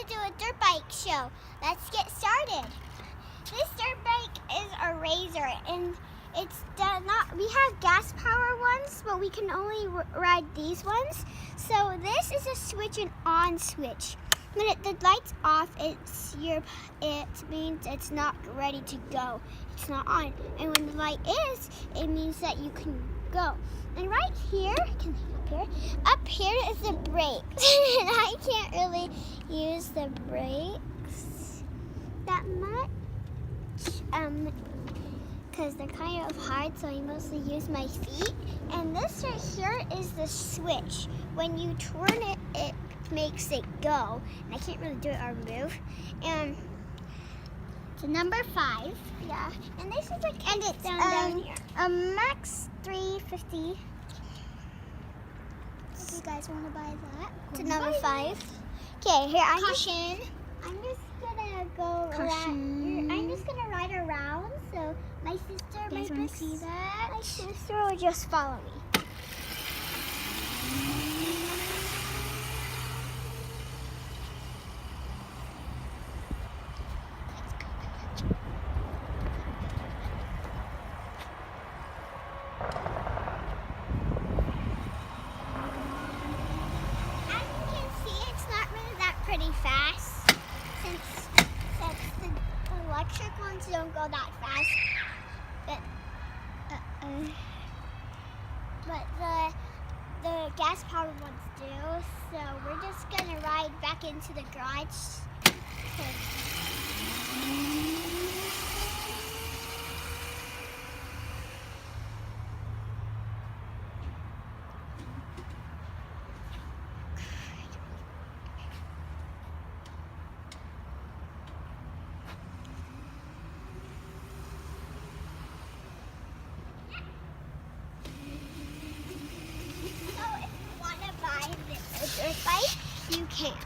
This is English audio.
to do a dirt bike show. Let's get started. This dirt bike is a Razor, and we have gas power ones, but we can only ride these ones. So this is a switch and on switch. When the light's off, it means it's not ready to go. It's not on. And when the light is, it means that you can go. And right here, up here is the brakes. And I can't really use the brakes that much, because they're kind of hard, so I mostly use my feet. And this right here is the switch. When you turn it, it makes it go. And I can't really do it or move. And so number 5. Yeah. And this is like, and it's down here. A Max 350. If you guys want to buy that. To number 5. Okay, here I'm just gonna go around. I'm just gonna ride around. So my sister will just follow me. Pretty fast since the electric ones don't go that fast, but the gas powered ones do. So we're just gonna ride back into the garage. Dirt bike, you can.